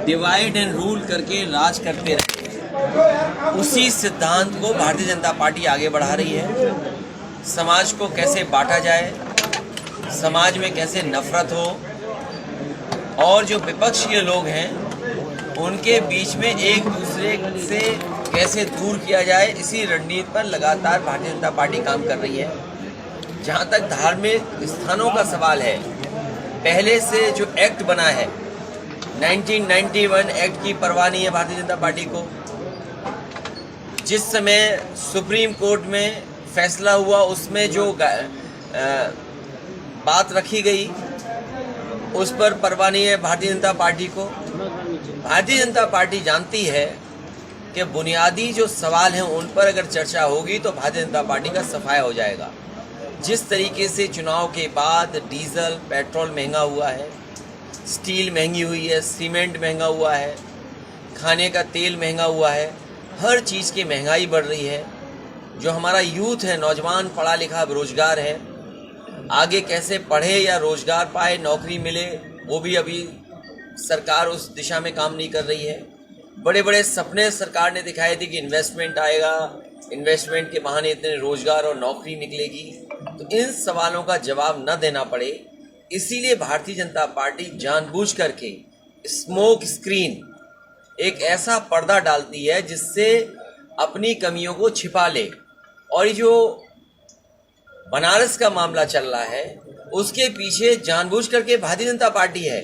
Divide and rule करके राज करते रहे, उसी सिद्धांत को भारतीय जनता पार्टी आगे बढ़ा रही है। समाज को कैसे बांटा जाए, समाज में कैसे नफरत हो और जो विपक्षीय लोग हैं उनके बीच में एक दूसरे से कैसे दूर किया जाए, इसी रणनीति पर लगातार भारतीय जनता पार्टी काम कर रही है। जहाँ तक धार्मिक स्थानों का सवाल है, पहले से जो एक्ट बना है 1991 एक्ट की परवाह नहीं है भारतीय जनता पार्टी को। जिस समय सुप्रीम कोर्ट में फैसला हुआ उसमें जो बात रखी गई उस पर परवाह नहीं है भारतीय जनता पार्टी को। भारतीय जनता पार्टी जानती है कि बुनियादी जो सवाल हैं उन पर अगर चर्चा होगी तो भारतीय जनता पार्टी का सफाया हो जाएगा। जिस तरीके से चुनाव के बाद डीजल पेट्रोल महंगा हुआ है, स्टील महंगी हुई है, सीमेंट महंगा हुआ है, खाने का तेल महंगा हुआ है, हर चीज़ की महंगाई बढ़ रही है। जो हमारा यूथ है, नौजवान पढ़ा लिखा बेरोजगार है, आगे कैसे पढ़े या रोजगार पाए, नौकरी मिले, वो भी अभी सरकार उस दिशा में काम नहीं कर रही है। बड़े बड़े सपने सरकार ने दिखाए थे कि इन्वेस्टमेंट आएगा, इन्वेस्टमेंट के बहाने इतने रोजगार और नौकरी निकलेगी। तो इन सवालों का जवाब न देना पड़े, इसीलिए भारतीय जनता पार्टी जानबूझ करके स्मोक स्क्रीन, एक ऐसा पर्दा डालती है जिससे अपनी कमियों को छिपा ले। और ये जो बनारस का मामला चल रहा है उसके पीछे जानबूझ करके भारतीय जनता पार्टी है,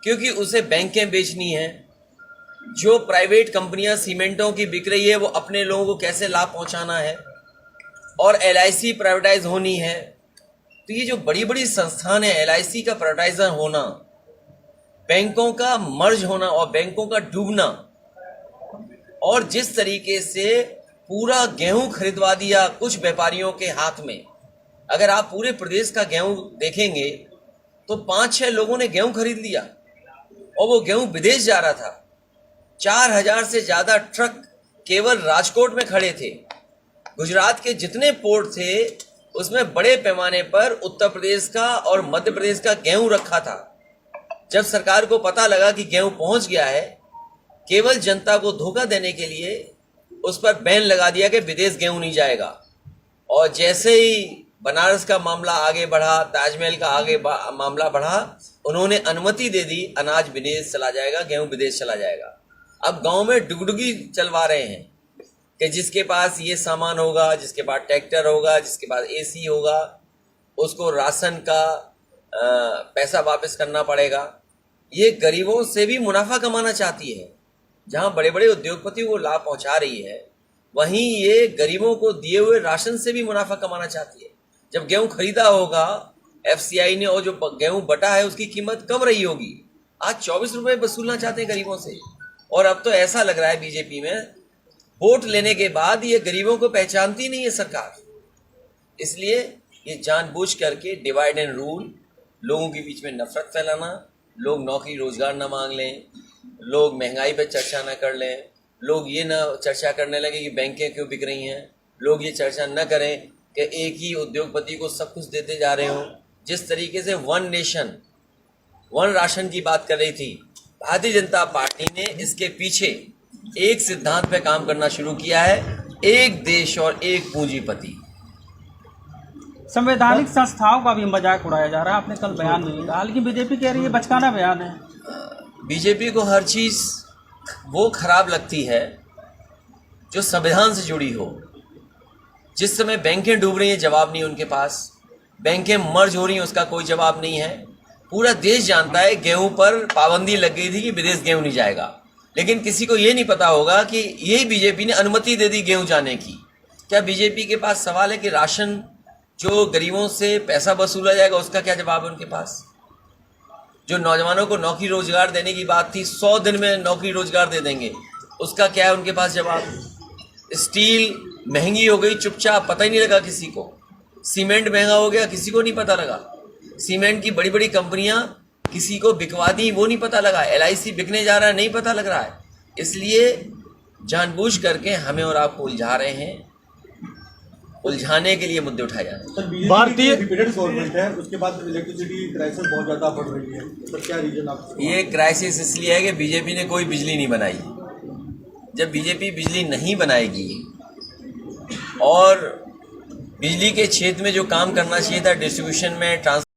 क्योंकि उसे बैंकें बेचनी है। जो प्राइवेट कंपनियां सीमेंटों की बिक रही है वो अपने लोगों को कैसे लाभ पहुंचाना है, और LIC प्राइवेटाइज होनी है। तो ये जो बड़ी बड़ी संस्थान है, LIC का प्राइवेटाइजर होना, बैंकों का मर्ज होना और बैंकों का डूबना, और जिस तरीके से पूरा गेहूं खरीदवा दिया कुछ व्यापारियों के हाथ में। अगर आप पूरे प्रदेश का गेहूं देखेंगे तो 5-6 लोगों ने गेहूं खरीद लिया और वो गेहूं विदेश जा रहा था। 4000 से ज़्यादा ट्रक केवल राजकोट में खड़े थे। गुजरात के जितने पोर्ट थे उसमें बड़े पैमाने पर उत्तर प्रदेश का और मध्य प्रदेश का गेहूं रखा था। जब सरकार को पता लगा कि गेहूं पहुंच गया है, केवल जनता को धोखा देने के लिए उस पर बैन लगा दिया कि विदेश गेहूं नहीं जाएगा। और जैसे ही बनारस का मामला आगे बढ़ा, ताजमहल का आगे मामला बढ़ा, उन्होंने अनुमति दे दी, अनाज विदेश चला जाएगा, गेहूं विदेश चला जाएगा। अब गांव में डुगडुगी चलवा रहे हैं कि जिसके पास ये सामान होगा, जिसके पास ट्रैक्टर होगा, जिसके पास AC होगा, उसको राशन का पैसा वापस करना पड़ेगा। ये गरीबों से भी मुनाफा कमाना चाहती है। जहां बड़े बड़े उद्योगपतियों को लाभ पहुंचा रही है, वहीं ये गरीबों को दिए हुए राशन से भी मुनाफा कमाना चाहती है। जब गेहूं खरीदा होगा FCI ने और जो गेहूं बटा है उसकी कीमत कम रही होगी, आज 24 रुपये वसूलना चाहते हैं गरीबों से। और अब तो ऐसा लग रहा है बीजेपी में वोट लेने के बाद ये गरीबों को पहचानती नहीं है सरकार। इसलिए ये जानबूझ करके डिवाइड एंड रूल, लोगों के बीच में नफरत फैलाना, लोग नौकरी रोजगार न मांग लें, लोग महंगाई पर चर्चा न कर लें, लोग ये न चर्चा करने लगे कि बैंकें क्यों बिक रही हैं, लोग ये चर्चा न करें कि एक ही उद्योगपति को सब कुछ देते जा रहे हों। जिस तरीके से वन नेशन वन राशन की बात कर रही थी, भारतीय जनता पार्टी ने इसके पीछे एक सिद्धांत पे काम करना शुरू किया है, एक देश और एक पूंजीपति। संवैधानिक संस्थाओं का भी मजाक उड़ाया जा रहा है। आपने कल बयान में कहा, लेकिन बीजेपी कह रही है बचकाना बयान है। बीजेपी को हर चीज वो खराब लगती है जो संविधान से जुड़ी हो। जिस समय बैंकें डूब रही हैं, जवाब नहीं उनके पास। बैंकें मर्ज हो रही हैं, उसका कोई जवाब नहीं है। पूरा देश जानता है गेहूं पर पाबंदी लग गई थी कि विदेश गेहूं नहीं जाएगा, लेकिन किसी को ये नहीं पता होगा कि यही बीजेपी ने अनुमति दे दी गेहूं जाने की। क्या बीजेपी के पास सवाल है कि राशन जो गरीबों से पैसा वसूला जाएगा उसका क्या जवाब है उनके पास? जो नौजवानों को नौकरी रोजगार देने की बात थी, 100 दिन में नौकरी रोजगार दे देंगे, उसका क्या है उनके पास जवाब? स्टील महंगी हो गई, चुपचाप, पता ही नहीं लगा किसी को। सीमेंट महंगा हो गया, किसी को नहीं पता लगा। सीमेंट की बड़ी बड़ी कंपनियां किसी को बिकवा दी, वो नहीं पता लगा। LIC बिकने जा रहा है, नहीं पता लग रहा है। इसलिए जानबूझ करके हमें और आपको उलझा रहे हैं। उलझाने के लिए मुद्दे उठाए जा रहे हैं। सर, बीजेपी भारतीय- की इंडिपेंडेंट गवर्नमेंट है, उसके बाद इलेक्ट्रिसिटी क्राइसिस बहुत ज्यादा बढ़ रही है, सर क्या रीजन आप? ये क्राइसिस इसलिए है कि बीजेपी ने कोई बिजली नहीं बनाई। जब बीजेपी बिजली नहीं बनाएगी और बिजली के क्षेत्र में जो काम करना चाहिए था, डिस्ट्रीब्यूशन में, ट्रांस